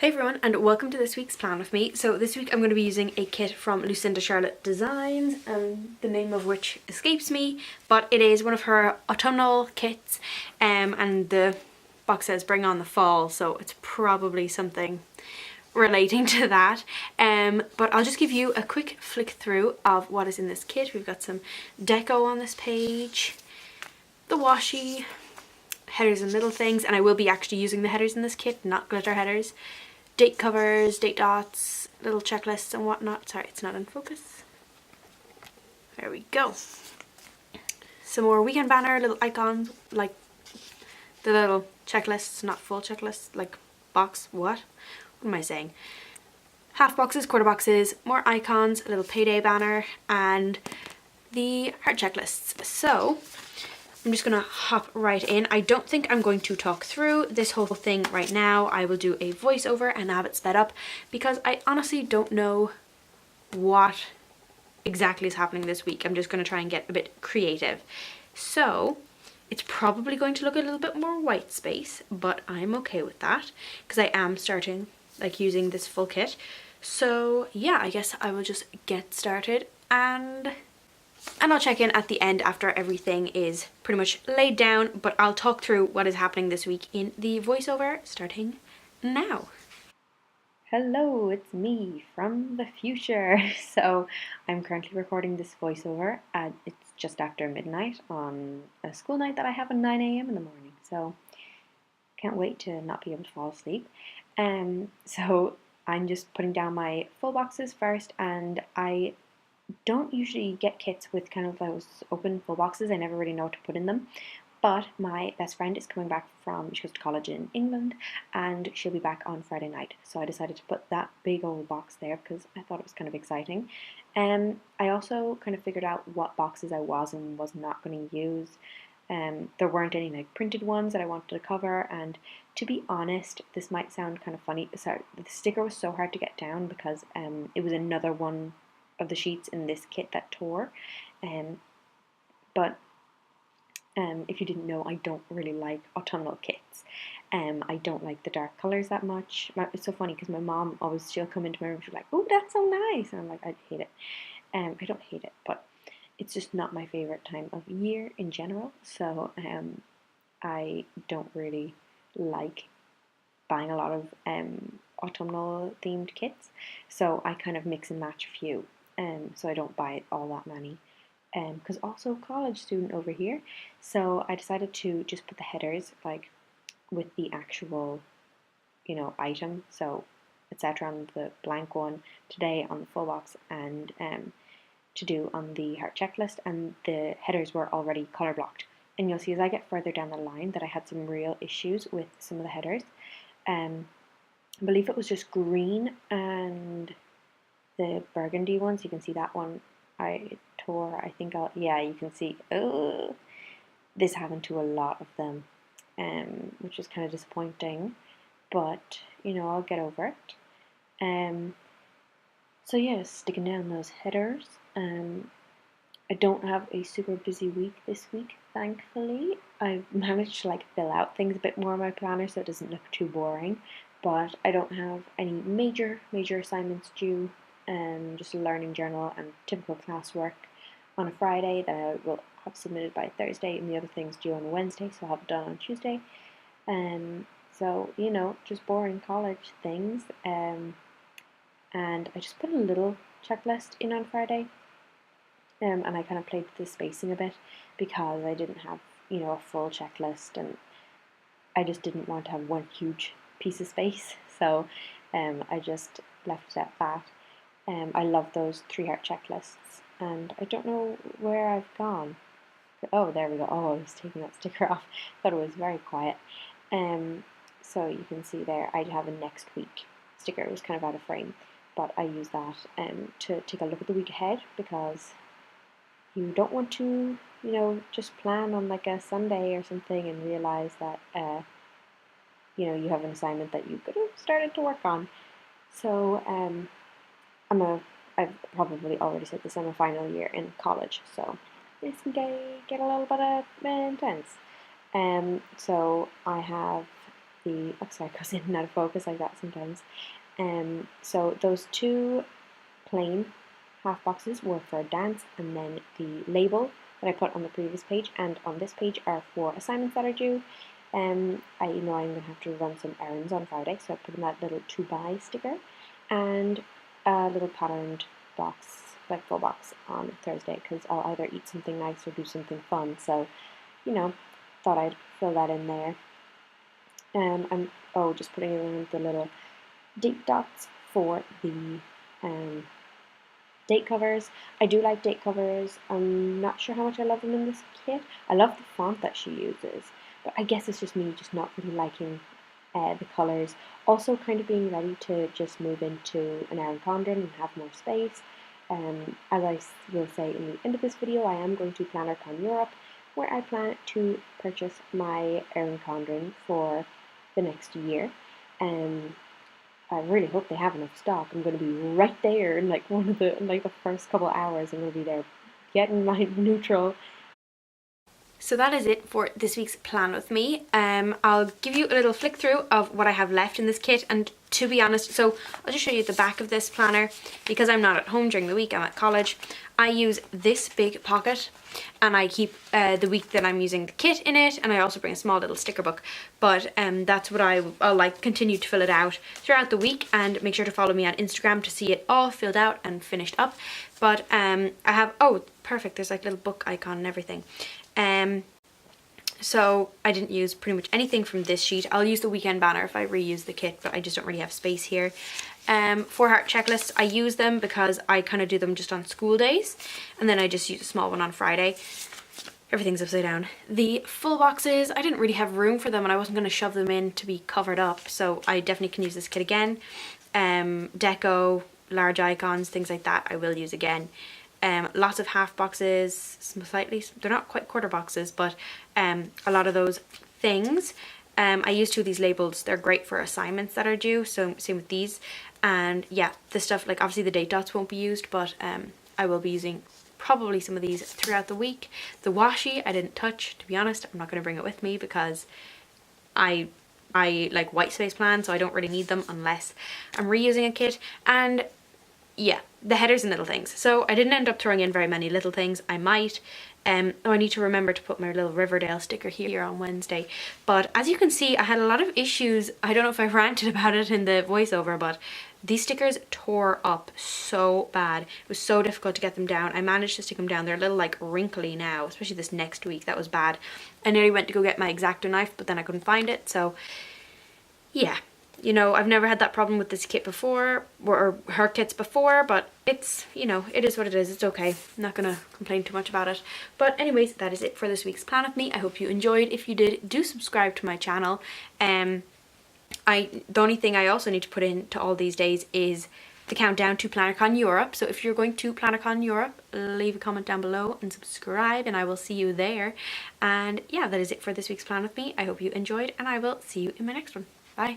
Hey everyone, and welcome to this week's plan with me. So this week I'm going to be using a kit from LucindaCharlotteDesigns, the name of which escapes me, but it is one of her autumnal kits, and the box says bring on the fall, so it's probably something relating to that. But I'll just give you a quick flick through of what is in this kit. We've got some deco on this page, the washi, headers and little things, and I will be actually using the headers in this kit, not glitter headers. Date covers, date dots, little checklists and whatnot. Sorry, it's not in focus. There we go. Some more weekend banner, little icons, like the little checklists, not full checklists, like box, what am I saying? Half boxes, quarter boxes, more icons, a little payday banner, and the heart checklists. So I'm just gonna hop right in. I don't think I'm going to talk through this whole thing right now. I will do a voiceover and have it sped up because I honestly don't know what exactly is happening this week. I'm just gonna try and get a bit creative. So it's probably going to look a little bit more white space, but I'm okay with that because I am starting using this full kit. So yeah, I guess I will just get started and I'll check in at the end after everything is pretty much laid down, but I'll talk through what is happening this week in the voiceover starting now. Hello, it's me from the future. So I'm currently recording this voiceover and it's just after midnight on a school night that I have at 9 a.m. in the morning. So can't wait to not be able to fall asleep. So I'm just putting down my full boxes first, and I don't usually get kits with kind of those open full boxes. I never really know what to put in them. But my best friend is coming back she goes to college in England, and she'll be back on Friday night. So I decided to put that big old box there because I thought it was kind of exciting. I also kind of figured out what boxes I was and was not going to use. There weren't any like printed ones that I wanted to cover, and to be honest, this might sound kind of funny. Sorry, the sticker was so hard to get down because it was another one of the sheets in this kit that tore, but if you didn't know, I don't really like autumnal kits. I don't like the dark colours that much. It's so funny because my mom she'll come into my room, she's like, "Oh, that's so nice," and I'm like, I hate it. I don't hate it, but it's just not my favourite time of year in general. So I don't really like buying a lot of autumnal themed kits. So I kind of mix and match a few. So I don't buy all that many. Because also college student over here. So I decided to just put the headers with the actual, item. So etc. on the blank one, today on the full box, and to do on the heart checklist. And the headers were already color blocked. And you'll see as I get further down the line that I had some real issues with some of the headers. I believe it was just green and the burgundy ones. You can see that one I tore. I think you can see, this happened to a lot of them, which is kind of disappointing, but I'll get over it. So yeah, sticking down those headers. I don't have a super busy week this week, thankfully. I've managed to fill out things a bit more in my planner so it doesn't look too boring, but I don't have any major assignments due. Just a learning journal and typical classwork on a Friday that I will have submitted by Thursday, and the other things due on a Wednesday, so I'll have it done on Tuesday. So just boring college things. And I just put a little checklist in on Friday. And I kind of played with the spacing a bit because I didn't have a full checklist, and I just didn't want to have one huge piece of space. So I just left it at that. I love those 3 heart checklists, and I don't know where I've gone. Oh, there we go. Oh, I was taking that sticker off. Thought it was very quiet. So you can see there, I have a next week sticker. It was kind of out of frame, but I use that to take a look at the week ahead, because you don't want to, just plan on a Sunday or something and realize that, you have an assignment that you could have started to work on. So, I've probably already said this, I'm a final year in college, so this can get a little bit intense. So I have the, oh sorry, it goes in and out of focus like that sometimes. So those two plain half boxes were for dance, and then the label that I put on the previous page and on this page are for assignments that are due. I know I'm going to have to run some errands on Friday, so I put in that little to buy sticker and a little patterned box, like full box, on Thursday, because I'll either eat something nice or do something fun, so you know, thought I'd fill that in there. I'm just putting in the little date dots for the date covers. I do like date covers. I'm not sure how much I love them in this kit. I love the font that she uses, but I guess it's just me just not really liking the colours. Also kind of being ready to just move into an Erin Condren and have more space. As I will say in the end of this video, I am going to PlannerCon Europe, where I plan to purchase my Erin Condren for the next year. I really hope they have enough stock. I'm going to be right there in like the first couple of hours. I'm going to be there getting my neutral. So that is it for this week's plan with me. I'll give you a little flick through of what I have left in this kit, and to be honest, so I'll just show you the back of this planner. Because I'm not at home during the week, I'm at college, I use this big pocket and I keep the week that I'm using the kit in it, and I also bring a small little sticker book. But that's what I'll like continue to fill it out throughout the week, and make sure to follow me on Instagram to see it all filled out and finished up. But I have, oh perfect, there's like little book icon and everything. So I didn't use pretty much anything from this sheet. I'll use the weekend banner if I reuse the kit, but I just don't really have space here. 4-heart checklists, I use them because I kind of do them just on school days, and then I just use a small one on Friday. Everything's upside down. The full boxes, I didn't really have room for them, and I wasn't going to shove them in to be covered up, so I definitely can use this kit again. Deco, large icons, things like that I will use again. Lots of half boxes, slightly, they're not quite quarter boxes, but a lot of those things. I use 2 of these labels. They're great for assignments that are due, so same with these. And yeah, the stuff, like obviously the date dots won't be used, but I will be using probably some of these throughout the week. The washi I didn't touch, to be honest. I'm not going to bring it with me because I like white space plans, so I don't really need them unless I'm reusing a kit. And yeah, the headers and little things. So I didn't end up throwing in very many little things. I might. I need to remember to put my little Riverdale sticker here on Wednesday. But as you can see, I had a lot of issues. I don't know if I ranted about it in the voiceover, but these stickers tore up so bad. It was so difficult to get them down. I managed to stick them down. They're a little like wrinkly now, especially this next week. That was bad. I nearly went to go get my X-Acto knife, but then I couldn't find it. So yeah. You know, I've never had that problem with this kit before, or her kits before, but it's, you know, it is what it is. It's okay. I'm not going to complain too much about it. But anyways, that is it for this week's plan with me. I hope you enjoyed. If you did, do subscribe to my channel. The only thing I also need to put in to all these days is the countdown to PlannerCon Europe. So if you're going to PlannerCon Europe, leave a comment down below and subscribe, and I will see you there. And yeah, that is it for this week's plan with me. I hope you enjoyed, and I will see you in my next one. Bye.